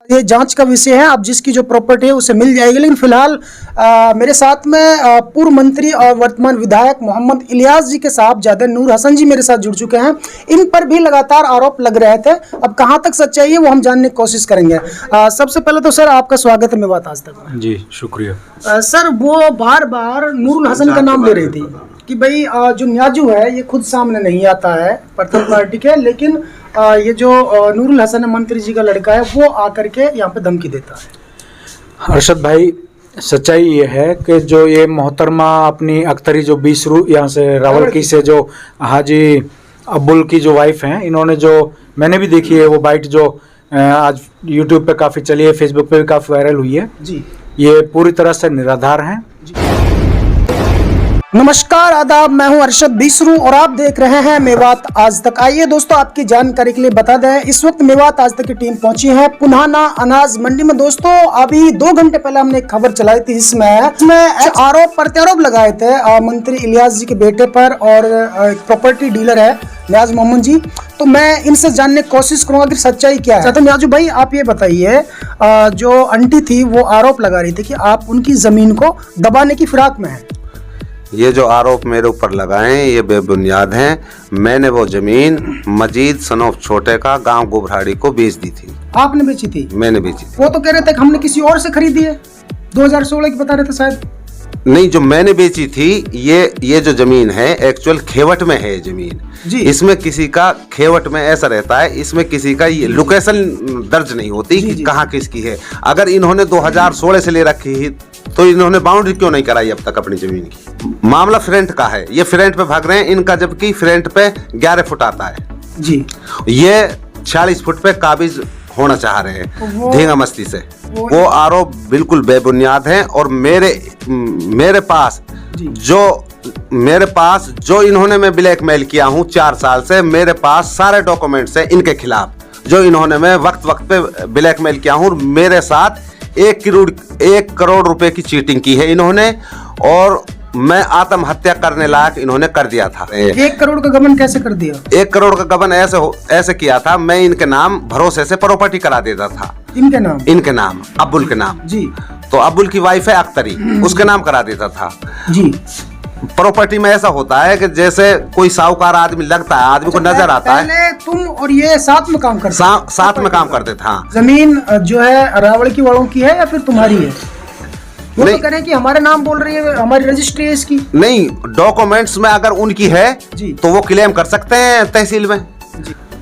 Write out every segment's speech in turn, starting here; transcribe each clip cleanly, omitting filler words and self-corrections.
ये जांच का विषय है। अब जिसकी जो प्रॉपर्टी है उसे मिल जाएगी। लेकिन फिलहाल मेरे साथ में पूर्व मंत्री और वर्तमान विधायक मोहम्मद इलियास जी के साहबजादे नूर हसन जी मेरे साथ जुड़ चुके हैं। इन पर भी लगातार आरोप लग रहे थे। अब कहां तक सच्चाई है वो हम जानने की कोशिश करेंगे। सबसे पहले तो सर आपका स्वागत है मेवात आज तक में। जी शुक्रिया। सर वो बार बार नूरुल हसन का नाम ले रही थी कि भाई जो न्याजू है ये खुद सामने नहीं आता है प्रथम पार्टी के, लेकिन ये जो नूरुल हसन है मंत्री जी का लड़का है वो आकर के यहाँ पे धमकी देता है। अरशद भाई, सच्चाई ये है कि जो ये मोहतरमा अपनी अख्तरी जो 20 यहाँ से रावलकी से जो हाजी अब्बुल की जो वाइफ हैं, इन्होंने जो मैंने भी देखी है वो बाइट जो आज यूट्यूब पे काफ़ी चली है, फेसबुक पे भी काफ़ी वायरल हुई है जी। ये पूरी तरह से निराधार हैं। नमस्कार आदाब, मैं हूं अरशद बीसरू और आप देख रहे हैं मेवात आज तक। आइए दोस्तों, आपकी जानकारी के लिए बता दें, इस वक्त मेवात आज तक की टीम पहुंची है पुनाना अनाज मंडी में। दोस्तों अभी 2 घंटे पहले हमने एक खबर चलाई थी जिसमें आरोप प्रत्यारोप लगाए थे मंत्री इलियास जी के बेटे पर और प्रॉपर्टी डीलर है न्याज मोहम्मद जी। तो मैं इनसे जानने की कोशिश करूंगा कि सच्चाई क्या है। तो न्याजू भाई आप ये बताइए, जो आंटी थी वो आरोप लगा रही थी कि आप उनकी जमीन को दबाने की फिराक में है। ये जो आरोप मेरे ऊपर लगाए ये बेबुनियाद हैं। मैंने वो जमीन मजीद सनोफ छोटे का गांव गुबराड़ी को बेच दी थी। आपने बेची थी? मैंने बेची थी। वो तो कह रहे थे कि हमने किसी और से खरीदी है, 2016 की बता रहे थे शायद। नहीं, जो मैंने बेची थी ये जो जमीन है एक्चुअल खेवट में है जमीन जी। इसमें किसी का खेवट में ऐसा रहता है, इसमें किसी का ये लोकेशन दर्ज नहीं होती कि कहाँ किसकी है। अगर इन्होंने 2016 से ले रखी तो इन्होंने बाउंड्री क्यों नहीं कराई अब तक अपनी जमीन की। मामला फ्रंट का है, ये फ्रंट पे भाग रहे हैं इनका, जबकि फ्रंट पे 11 फुट आता है जी। ये 46 फुट पे काबिज होना चाह रहे हैं धींगा मस्ती से। वो आरोप बिल्कुल बेबुनियाद हैं। और मेरे पास जो इन्होंने मैं ब्लैकमेल किया हूँ 4 साल से, मेरे पास सारे डॉक्यूमेंट्स हैं इनके खिलाफ, जो इन्होंने मैं वक्त पे ब्लैकमेल किया हूँ। मेरे साथ 1 करोड़ रुपए की चीटिंग की है इन्होंने, और मैं आत्महत्या करने लायक इन्होंने कर दिया था। 1 करोड़ का गबन कैसे कर दिया? 1 करोड़ का गबन ऐसे किया था, मैं इनके नाम भरोसे से प्रॉपर्टी करा देता था। इनके नाम अब्बुल के नाम जी। तो अब्बुल की वाइफ है अख्तरी, उसके नाम करा देता था जी। प्रॉपर्टी में ऐसा होता है कि जैसे कोई साहूकार आदमी लगता है, आदमी को नजर आता है। पहले तुम और ये साथ में काम करते साथ में काम करते थे। जमीन जो है रावलकी वालों की है या फिर तुम्हारी है? वो तो करें कि हमारे नाम बोल रही है, हमारी रजिस्ट्री है इसकी। नहीं, डॉक्यूमेंट्स में अगर उनकी है तो वो क्लेम कर सकते हैं तहसील में।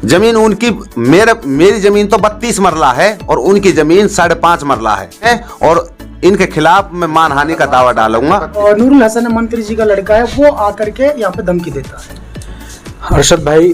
जमीन उनकी, मेरी जमीन तो 32 मरला है और उनकी जमीन 5.5 मरला है। और इनके खिलाफ मैं मानहानि का दावा डालूंगा। और नूरुल हसन मंत्री जी का लड़का है, वो आकर के यहाँ पे धमकी देता है। अरशद भाई,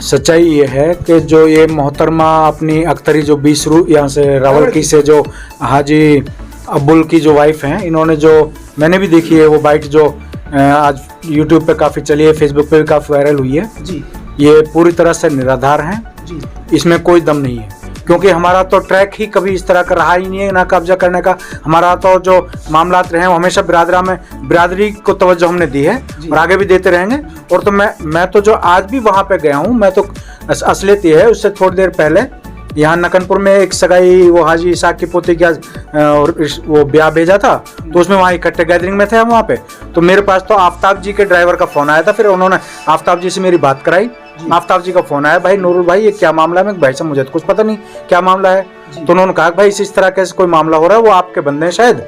सच्चाई ये है कि जो ये मोहतरमा अपनी अख्तरी जो 20 यहाँ से रावलकी से जो हाजी अब्बुल की जो वाइफ हैं, इन्होंने जो मैंने भी देखी है वो बाइट जो आज यूट्यूब पे काफ़ी चली है, फेसबुक पे भी काफ़ी वायरल हुई है जी। ये पूरी तरह से निराधार हैं जी। इसमें कोई दम नहीं है, क्योंकि हमारा तो ट्रैक ही कभी इस तरह का रहा ही नहीं है ना कब्जा करने का। हमारा तो जो मामलात रहे हैं वो हमेशा बिरादरी को तवज्जो हमने दी है और आगे भी देते रहेंगे। और तो मैं तो जो आज भी वहाँ पे गया हूँ, मैं तो असलियत ये है, उससे थोड़ी देर पहले यहाँ नकनपुर में एक सगाई वो हाजी इसाक की पोती की और वो ब्याह भेजा था, तो उसमें वहाँ इकट्ठे गैदरिंग में थे हम वहाँ पे। तो मेरे पास तो आफ्ताब जी के ड्राइवर का फोन आया था, फिर उन्होंने आफ्ताब जी से मेरी बात कराई। आफ्ताब जी का फोन आया, भाई नूरुल भाई ये क्या मामला है? भाई साहब मुझे तो कुछ पता नहीं क्या मामला है। तो उन्होंने कहा भाई इस तरह कैसे कोई मामला हो रहा है, वो आपके बंदे हैं शायद,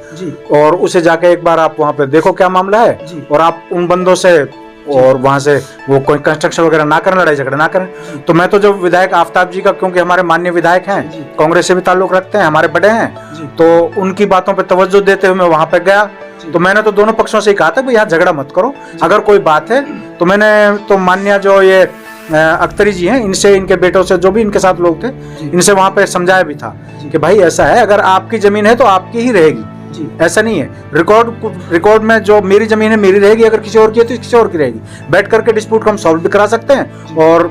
और उसे जाके एक बार आप वहाँ पे देखो क्या मामला है, और आप उन बंदों से और वहां से वो कोई कंस्ट्रक्शन वगैरह ना करें, लड़ाई झगड़ा ना करें। तो मैं तो जो विधायक आफ्ताब जी का, क्योंकि हमारे माननीय विधायक हैं, कांग्रेस से भी ताल्लुक रखते हैं, हमारे बड़े हैं, तो उनकी बातों पे तवज्जो देते हुए मैं वहां पे गया। तो मैंने तो दोनों पक्षों से ही कहा था भाई यहाँ झगड़ा मत करो, अगर कोई बात है तो मैंने तो माननीय जो ये अख्तरी जी हैं, इनसे, इनके बेटों से, जो भी इनके साथ लोग थे, इनसे वहां पे समझाया भी था कि भाई ऐसा है, अगर आपकी जमीन है तो आपकी ही रहेगी, ऐसा नहीं है। रिकॉर्ड में जो मेरी जमीन है मेरी रहेगी, अगर किसी और की है तो किसी और की रहेगी। बैठ करके डिस्प्यूट को हम सॉल्व भी करा सकते हैं। और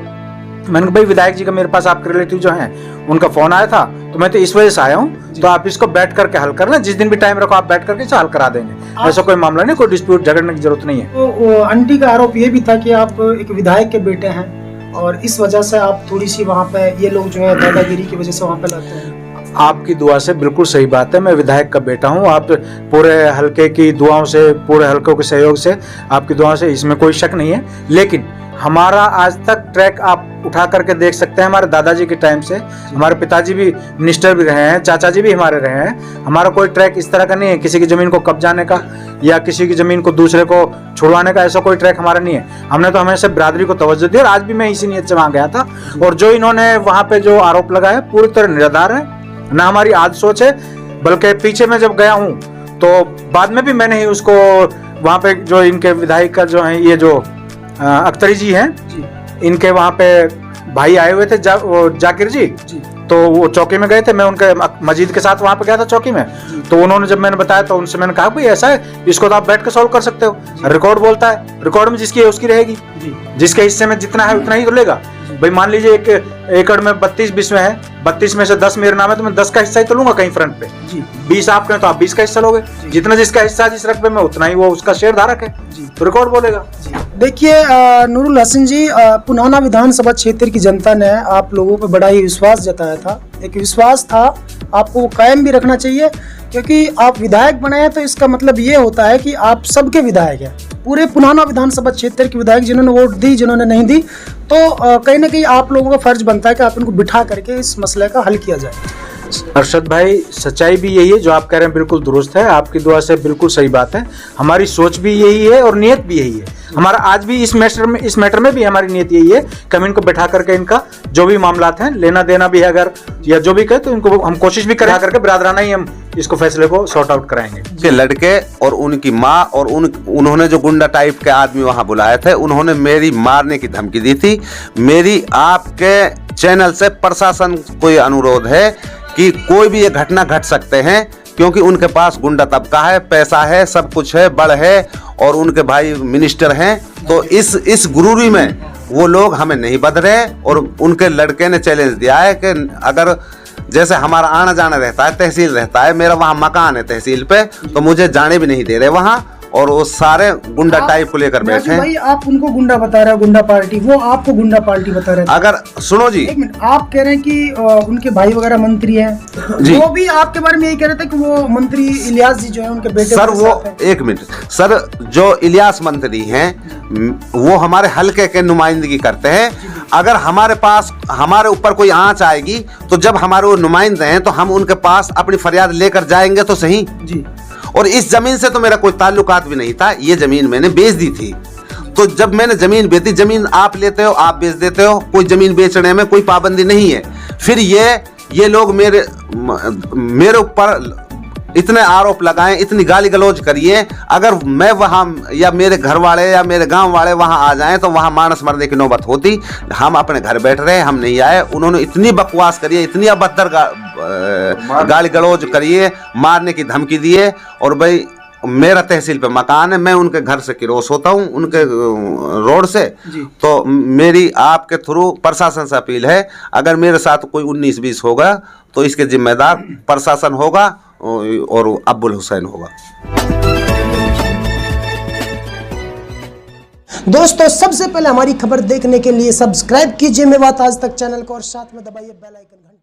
मैंने भाई विधायक जी का मेरे पास आपके रिलेटिव जो हैं उनका फोन आया था, तो मैं तो इस वजह से आया हूँ, तो आप इसको बैठ करके हल करना, जिस दिन भी टाइम रखो आप बैठ करके इसे हल करा देंगे। ऐसा कोई मामला नहीं, कोई डिस्प्यूट झगड़ने की जरूरत नहीं है। तो आंटी का आरोप ये भी था कि आप एक विधायक के बेटे हैं और इस वजह से आप थोड़ी सी वहाँ पे, ये लोग जो है दादागिरी की वजह से वहाँ पे लाते हैं। आपकी दुआ से बिल्कुल सही बात है। मैं विधायक का बेटा हूं, आप पूरे हलके की दुआओं से, पूरे हलकों के सहयोग से, आपकी दुआओं से, इसमें कोई शक नहीं है। लेकिन हमारा आज तक ट्रैक आप उठा करके देख सकते हैं, हमारे दादाजी के टाइम से, हमारे पिताजी भी मिनिस्टर भी रहे हैं, चाचा जी भी हमारे रहे हैं। हमारा कोई ट्रैक इस तरह का नहीं है किसी की ज़मीन को कब्जाने का या किसी की ज़मीन को दूसरे को छुड़वाने का, ऐसा कोई ट्रैक हमारा नहीं है। हमने तो हमेशा बिरादरी को तवज्जो दी और आज भी मैं इसी नीयत से वहाँ गया था। और जो इन्होंने वहाँ पे जो आरोप लगाया पूरी तरह निराधार है, ना हमारी आज सोच है, बल्कि पीछे मैं जब गया हूँ तो बाद में भी मैंने ही उसको वहाँ पे जो इनके विधायक का जो है ये जो अख्तरी जी हैं, इनके वहाँ पे भाई आए हुए थे जाकिर जी, तो वो चौकी में गए थे, मैं उनके मजीद के साथ वहाँ पे गया था चौकी में। तो उन्होंने जब मैंने बताया तो उनसे मैंने कहा भाई ऐसा है, इसको तो आप बैठ के सॉल्व कर सकते हो, रिकॉर्ड बोलता है, रिकॉर्ड में जिसकी है उसकी रहेगी, जिसके हिस्से में जितना है उतना ही तो लेगा। भाई मान लीजिए 1 एकड़ में 32 बिस्वे है, 32 में से 10 मेरे नाम है, तो मैं 10 का हिस्सा ही तो लूंगा कहीं फ्रंट पे। 20 आपके हैं तो आप 20 का हिस्सा लोगे, जितना जिसका हिस्सा जिस रकबे में उतना ही वो उसका शेयर धारक है, तो रिकॉर्ड बोलेगा। देखिए नूरुल हसन जी, पुनाना विधानसभा क्षेत्र की जनता ने आप लोगों पर बड़ा ही विश्वास जताया था। एक विश्वास था, आपको वो कायम भी रखना चाहिए, क्योंकि आप विधायक बने हैं तो इसका मतलब ये होता है कि आप सबके विधायक हैं, पूरे पुनाना विधानसभा क्षेत्र के विधायक, जिन्होंने वोट दी जिन्होंने नहीं दी। तो कहीं ना कहीं आप लोगों का फर्ज बनता है कि आप इनको बिठा करके इस मसले का हल किया जाए। अरशद भाई, सच्चाई भी यही है, जो आप कह रहे हैं बिल्कुल दुरुस्त है, आपकी दुआ से बिल्कुल सही बात है। हमारी सोच भी यही है और नियत भी यही है। हमारा आज भी इस मैटर में भी हमारी नियत यही है कि हम इनको बैठा करके इनका जो भी मामलात हैं, लेना देना भी है अगर या जो भी कहे, तो इनको हम कोशिश भी करा करके बिरादराना ही हम इसको फैसले को सॉर्ट आउट कराएंगे। के लड़के और उनकी माँ और उन्होंने जो गुंडा टाइप के आदमी वहां बुलाए थे, उन्होंने मेरी मारने की धमकी दी थी। मेरी आपके चैनल से प्रशासन को ये अनुरोध है कि कोई भी ये घटना घट सकते हैं, क्योंकि उनके पास गुंडा तबका है, पैसा है, सब कुछ है, बल है और उनके भाई मिनिस्टर हैं। तो इस गुरूरी में वो लोग हमें नहीं बध रहे। और उनके लड़के ने चैलेंज दिया है कि अगर जैसे हमारा आना जाना रहता है, तहसील रहता है, मेरा वहाँ मकान है तहसील पे, तो मुझे जाने भी नहीं दे रहे वहाँ, और वो सारे गुंडा टाइप को लेकर बैठे हैं। भाई आप उनको गुंडा बता रहे हो, गुंडा पार्टी, वो आपको गुंडा पार्टी बता रहे हैं। अगर सुनो जी, एक मिनट, आप कह रहे हैं कि उनके भाई वगैरह मंत्री हैं जी, वो भी आपके बारे में यही कह रहे थे कि वो मंत्री इलियास जी जो है उनके बेटे सर, वो एक मिनट सर, जो इलियास मंत्री हैं वो हमारे हलके के नुमाइंदगी करते हैं। अगर हमारे पास हमारे ऊपर कोई आंच आएगी तो जब हमारे वो नुमाइंदे हैं तो हम उनके पास अपनी फरियाद लेकर जाएंगे तो सही जी। और इस जमीन से तो मेरा कोई ताल्लुकात भी नहीं था, ये जमीन मैंने बेच दी थी। तो जब मैंने जमीन बेची, जमीन आप लेते हो आप बेच देते हो, कोई जमीन बेचने में कोई पाबंदी नहीं है। फिर ये लोग मेरे ऊपर इतने आरोप लगाएं, इतनी गाली गलौज करिए, अगर मैं वहाँ या मेरे घर वाले या मेरे गांव वाले वहाँ आ जाएं तो वहाँ मानस मरने की नौबत होती। हम अपने घर बैठ रहे, हम नहीं आए। उन्होंने इतनी बकवास करी, इतनी अभद्र गाली गलौज करिए, मारने की धमकी दिए। और भाई मेरा तहसील पे मकान है, मैं उनके घर से किरोस होता हूँ, उनके रोड से। तो मेरी आपके थ्रू प्रशासन से अपील है, अगर मेरे साथ कोई 19-20 होगा तो इसके जिम्मेदार प्रशासन होगा और अब्बुल हुसैन होगा। दोस्तों, सबसे पहले हमारी खबर देखने के लिए सब्सक्राइब कीजिए मेवात आज तक चैनल को और साथ में दबाइए बेल आइकन।